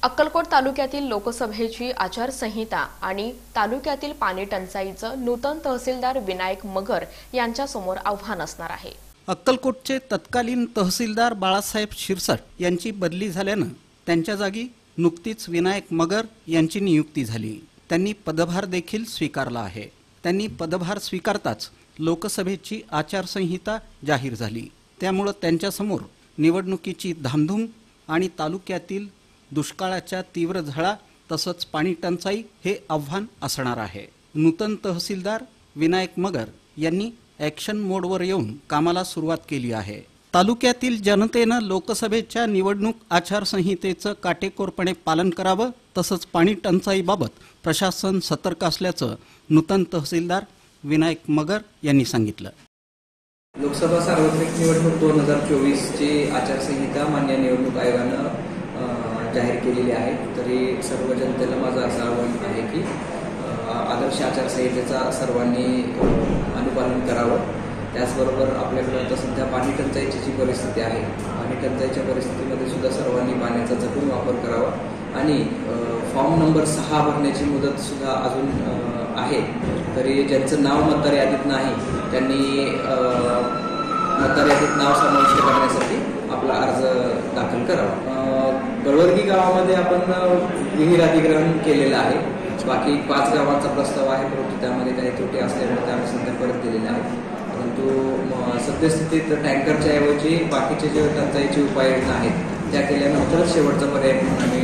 अक्कलकोट तालुक्यातील लोकसभेची आचारसंहिता आणि तालुक्यातील पाणी टंचाईचं नूतन तहसीलदार विनायक मगर यांच्यासमोर आव्हान असणार आहे। अक्कलकोटचे तत्कालीन तहसीलदार बाळासाहेब शिरसट यांची बदली झाल्यानं त्यांच्या जागी नुकतीच विनायक मगर यांची नियुक्ती झाली। त्यांनी पदभार देखील स्वीकारला आहे। त्यांनी पदभार स्वीकारताच लोकसभेची आचारसंहिता जाहीर झाली। त्यामुळे त्यांच्यासमोर निवडणुकीची धामधूम आणि तालुक्यातील दुष्काळाच्या तीव्र झळा तसंच पाणी टंचाई हे आव्हान असणार आहे। नूतन तहसीलदार विनायक मगर यांनी ॲक्शन मोडवर येऊन कामाला सुरुवात केली आहे। तालुक्यातील जनतेनं लोकसभेच्या निवडणूक आचारसंहितेचं काटेकोरपणे पालन करावं तसंच पाणी टंचाईबाबत प्रशासन सतर्क असल्याचं नूतन तहसीलदार विनायक मगर यांनी सांगितलं। लोकसभा सार्वत्रिक निवडणूक 2024 ची आचारसंहिता मान्य निवडणूक आयोगानं जाहीर केलेली आहे। तरी सर्व जनतेला माझं असं आवाहन आहे की आदर्श आचारसंहितेचा सर्वांनी अनुपालन करावं। त्याचबरोबर आपल्याकडे आता सध्या पाणी टंचाईची जी परिस्थिती आहे, पाणी टंचाईच्या परिस्थितीमध्ये सुद्धा सर्वांनी पाण्याचा जपून वापर करावा आणि फॉर्म नंबर 6 भरण्याची मुदतसुद्धा अजून आहे। तरी ज्यांचं नाव मतदार यादीत नाही त्यांनी मतदार यादीत नाव समाविष्ट करण्यासाठी आपला अर्ज दाखल करावा। गळवर्गी गावामध्ये आपण विहीर अधिग्रहण केलेलं आहे। बाकी 5 गावांचा प्रस्ताव आहे, परंतु त्यामध्ये काही त्रुटी असल्यामुळे आम्ही सध्या परत दिलेले आहेत। परंतु सद्यस्थितीत टँकरच्या ऐवजी बाकीचे जे टंचाईचे उपाययोजना आहेत त्या केल्यानंतरच शेवटचा पर्याय म्हणून आम्ही